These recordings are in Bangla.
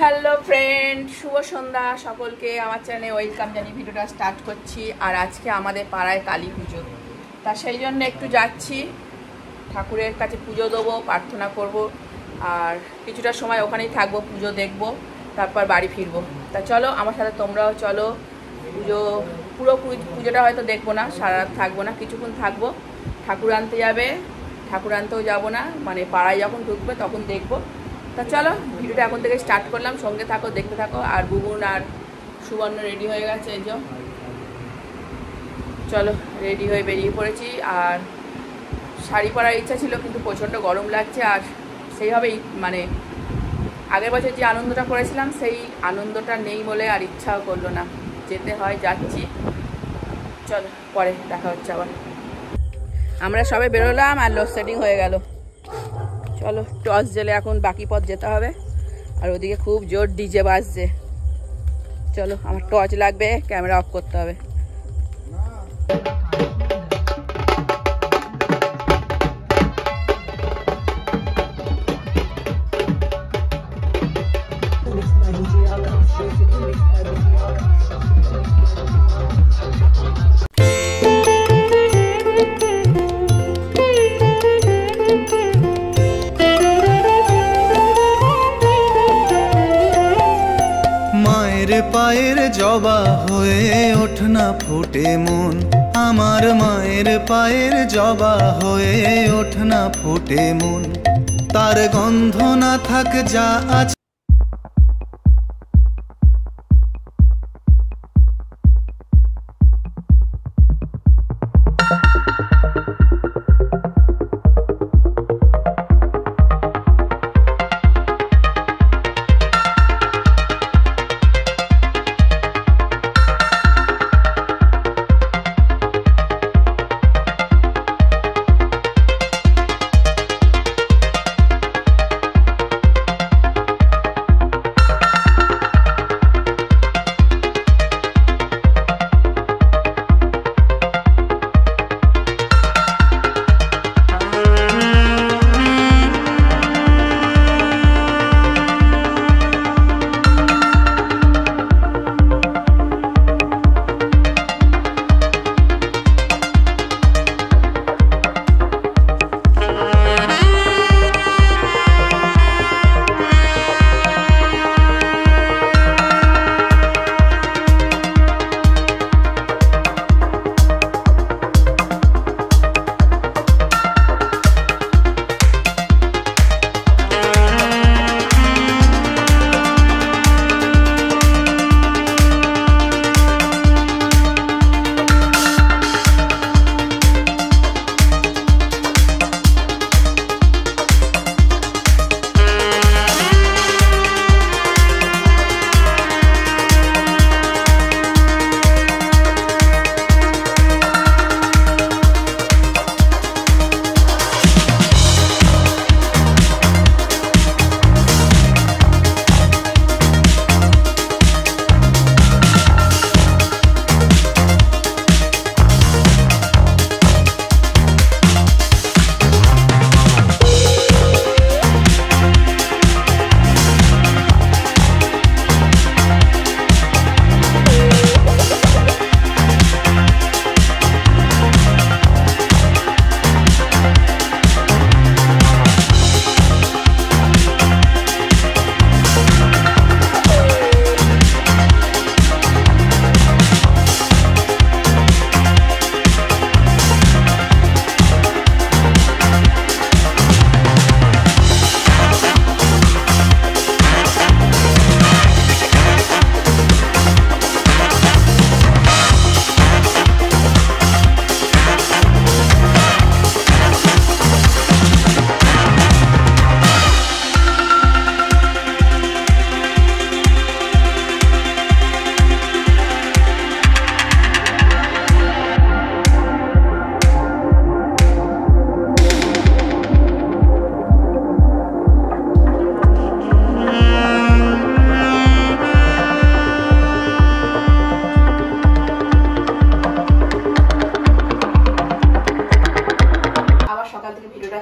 হ্যালো ফ্রেন্ড, শুভ সন্ধ্যা সকলকে। আমার চ্যানেলে ওয়েলকাম জানিয়ে ভিডিওটা স্টার্ট করছি। আর আজকে আমাদের পাড়ায় কালী পুজো, তা সেই জন্য একটু যাচ্ছি ঠাকুরের কাছে, পুজো দেবো, প্রার্থনা করব, আর কিছুটা সময় ওখানেই থাকবো, পুজো দেখবো, তারপর বাড়ি ফিরবো। তা চলো আমার সাথে তোমরাও চলো। পুরো পুজোটা হয়তো দেখবো না, সারা রাত থাকবো না, কিছুক্ষণ থাকবো। ঠাকুর আনতে যাবে, ঠাকুর আনতেও যাবো না, মানে পাড়ায় যখন ঢুকবে তখন দেখবো। তা চলো ভিডিওটা এখন থেকে স্টার্ট করলাম, সঙ্গে থাকো, দেখতে থাকো। আর বুবুন আর সুবর্ণ রেডি হয়ে গেছে, এই যে চলো রেডি হয়ে বেরিয়ে পড়েছি। আর শাড়ি পরার ইচ্ছা ছিল, কিন্তু প্রচণ্ড গরম লাগছে। আর সেইভাবেই মানে আগের বছর যে আনন্দটা করেছিলাম সেই আনন্দটা নেই বলে আর ইচ্ছাও করলো না, যেতে হয়, যাচ্ছি। চলো পরে দেখা হচ্ছে আবার। আমরা সবাই বেরোলাম আর লোডশেডিং হয়ে গেল। চলো টর্চ জেলে এখন বাকি পথ যেতে হবে। আর ওদিকে খুব জোর ডিজে বাজছে। চলো আমার টর্চ লাগবে, ক্যামেরা অফ করতে হবে। পায়ের জবা হয়ে ওঠ না ফুটে মন, আমার মায়ের পায়ের জবা হয়ে ওঠ না ফুটে মন, তার গন্ধ না থাক যা আছে।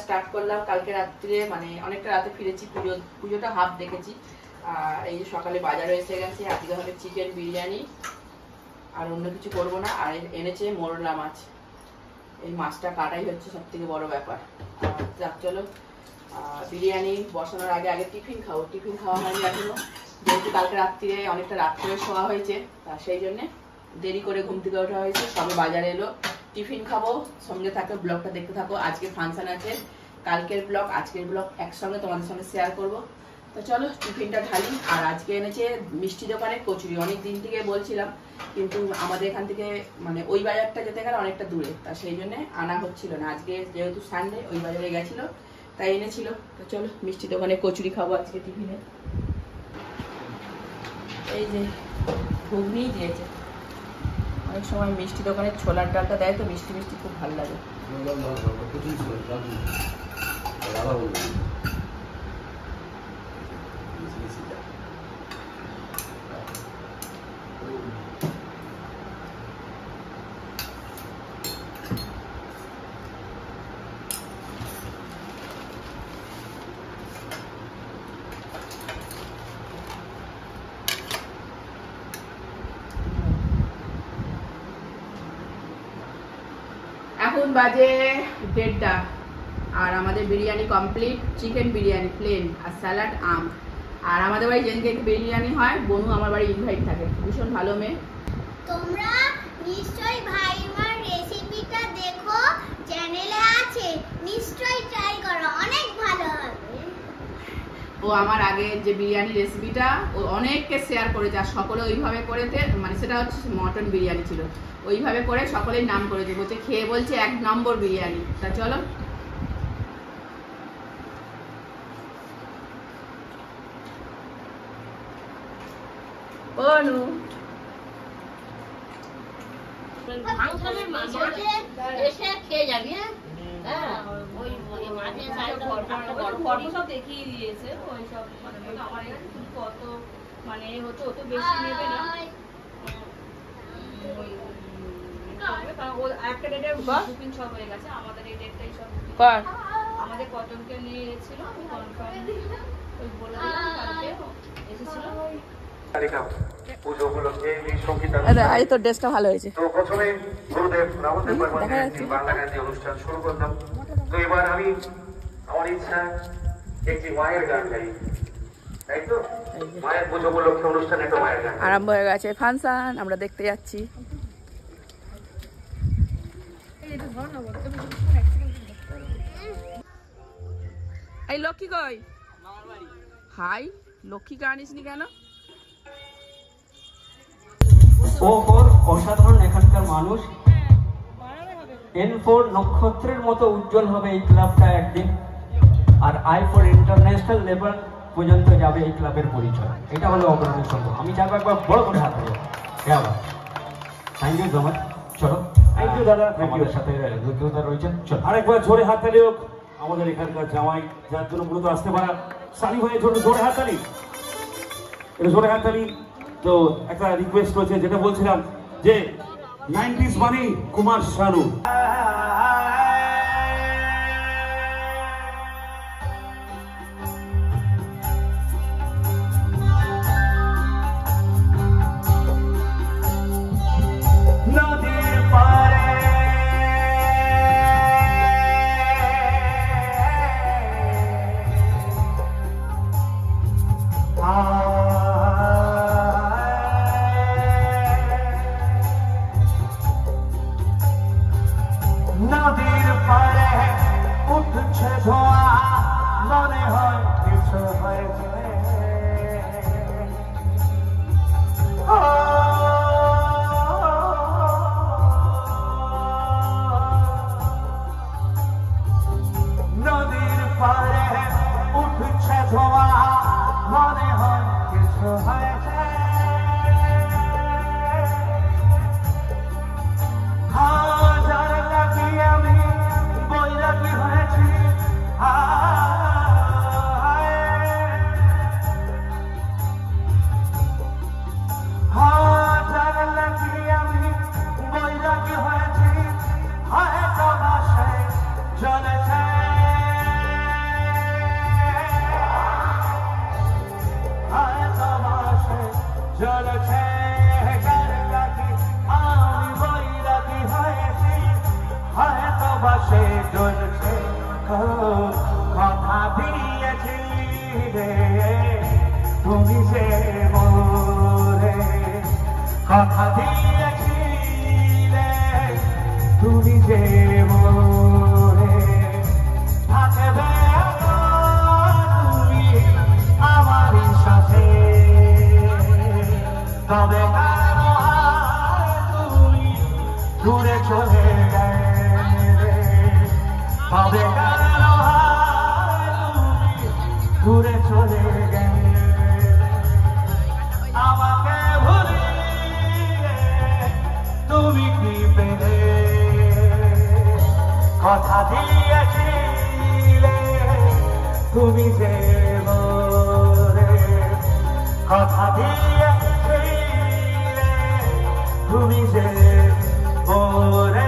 স্টার্ট করলাম কালকে রাত্রে, মানে অনেকটা রাতে ফিরেছি, পুজোটা হাফ দেখেছি। আর এই যে সকালে বাজারে এসে গেছে, আজকে হবে চিকেন বিরিয়ানি, আর অন্য কিছু করবো না। আর এনেছে মোরলা মাছ, এই মাছটা কাটাই হচ্ছে সব থেকে বড় ব্যাপার। চলো বিরিয়ানি বসানোর আগে আগে টিফিন খাবো। টিফিন খাওয়া হয়নি এখনো, যেহেতু কালকে রাত্রিরে অনেকটা রাত্রে শোয়া হয়েছে, তা সেই জন্যে দেরি করে ঘুম থেকে ওঠা হয়েছে। সবে বাজারে এলো, টিফিন খাবো। সঙ্গে থাকো, ব্লগটা দেখতে থাকো। আজকে ফাংশন আছে, কালকের ব্লগ আজকের ব্লগ একসঙ্গে তোমাদের সঙ্গে শেয়ার করবো। তো চলো টিফিনটা ঢালি। আর আজকে এনেছে মিষ্টি দোকানে কচুরি, অনেক দিন থেকে বলছিলাম, কিন্তু আমাদের এখান থেকে মানে ওই বাজারটা যেতে গেলে অনেকটা দূরে, তা সেই জন্য আনা হচ্ছিল না। আজকে যেহেতু সানডে ওই বাজারে গেছিল, তাই এনেছিল। তো চলো মিষ্টি দোকানে কচুরি খাবো আজকে টিফিনে। এই যে ঘুগনি দিয়েছে, অনেক সময় মিষ্টি দোকানে ছোলার ডালটা দেয় তো মিষ্টি মিষ্টি, খুব ভালো লাগে। এখন বাজে 1:30 আর আমাদের biryani complete. Chicken biryani plain আর স্যালাড, আম। আর আমাদের বাড়ি যেদিনকে বিরিয়ানি হয়, বনু আমার বাড়ি ইনভাইট থাকে, ভীষণ ভালো মেয়ে। তোমরা নিশ্চয়ই ভাইমার রেসিপিটা দেখো, চ্যানেলে আছে, নিশ্চয়ই ট্রাই করো, অনেক ভালো হবে। ও আমার আগে যে বিরিয়ানি রেসিপিটা ও অনেককে শেয়ার করেছে, আর সকলে ওইভাবে করেতে, মানে সেটা হচ্ছে মটন বিরিয়ানি ছিল, ওইভাবে করে সকলেই নাম করেছে, বলছে খেয়ে বলছে 1 নম্বর বিরিয়ানি। তা চলো বনু এসে খেয়ে যাবি। দেখিয়ে দিয়েছে ওই সব, মানে আমার এখানে কত মানে হচ্ছে অত বেশি নেবে না, একটা ডেটের বুকিং সব হয়ে গেছে, আমাদের এই ডেটটাই সব আমাদের কতজনকে নিয়ে গেছিল কনফার্ম ওই বলে দিলাম, কালকে এসেছিল। তো ড্রেসটা ভালো হয়েছে। তো প্রথমে গুরুদেব রামদেব বর্মনের বাংলা গানে অনুষ্ঠান শুরু করলাম। তো এবার আমি আমার ইচ্ছা একটি মায়ের গান গাই, তাই তো মায়ের পুজো উপলক্ষে অনুষ্ঠান একটা মায়ের গান আরম্ভ হয়ে গেছে। ফাংশন আমরা দেখতে যাচ্ছি। এই লক্ষ্মী কই? হাই, লক্ষ্মীকে আনিসনি কেন? অসাধারণ এখানকার মানুষ। N4 নক্ষত্রের মতো উজ্জ্বল হবে এই ক্লাবটা একদিন, আর I4 ইন্টারন্যাশনাল লেভেল পর্যন্ত যাবে এই ক্লাবের পরিচয়। এটা হলো অগ্রণী সম্ভব। আমি চাইবো একবার বড় করে হাত দেবো। Thank you so much. চলো, থ্যাংক ইউ দাদা, আমাদের সাথে যোগ্যতা রয়েছেন। চলো আরেকবার জোরে হাততালি হোক আমাদের এখানকার জামাই, যার জন্য মূলত আসতে পারা সালি ভাইয়ের জন্য জোরে হাততালি, এটা জোরে হাততালি। তো একটা রিকোয়েস্ট রয়েছে, যেটা বলছিলাম যে 90s মানে কুমার শানু। নদীর পারে উঠছে ধোঁয়া, মনে হয় কিছু হয়েছে। নদীর পারে উঠছে ধোঁয়া, মনে হয় হায় তমাশে জ্বলছে কারকাঠি আমি বৈরাগী হয়েছি হায় তমাশে জ্বলছে কথা দিয়েছি রে তুমি যে মোরে কথা দিয়েছিলে তুমি যে মোরে থাকবে তুমি আমারই সাথে তবে কেন তুমি দূরে চলে গেলে তবে কেন তুমি দূরে চলে গেলে আমাকে ভুলিয়ে তুমি কি পেলে কথা দিয়েছিলে তুমি যে মোরে কথা দিয়েছিলে তুমি যে মোরে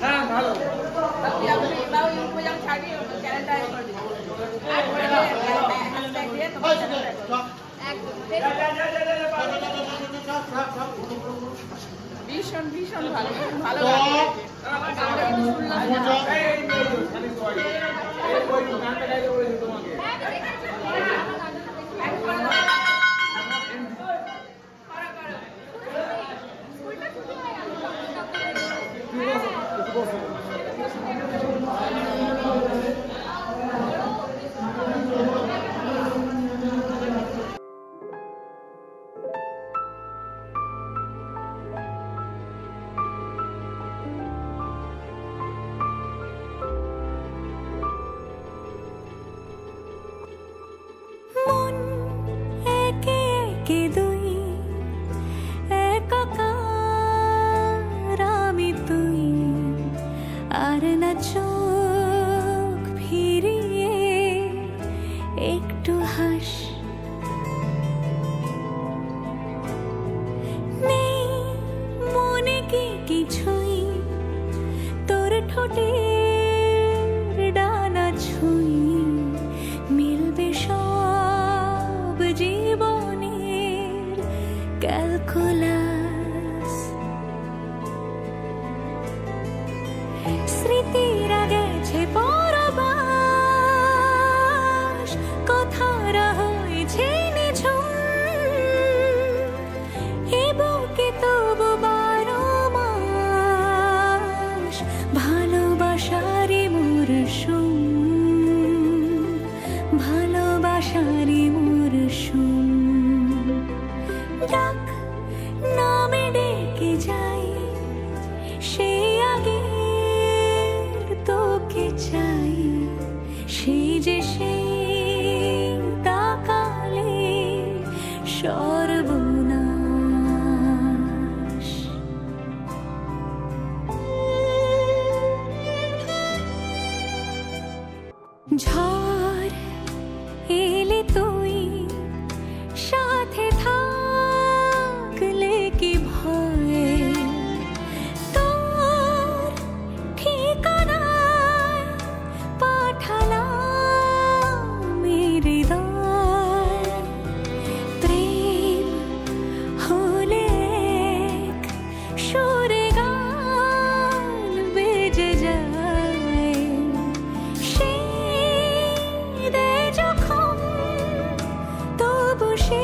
হ্যাঁ ভালো আপনি বাবু ইউটিউবে যখন ছাড়বি চ্যানেলটা অ্যাড করে দিন অ্যাড করে দিয়ে হ্যাশট্যাগ দিয়ে তোমার চ্যানেলটা ভীষণ ভীষণ ভালো ভালো গানটা কিন্তু শুনলাম বসে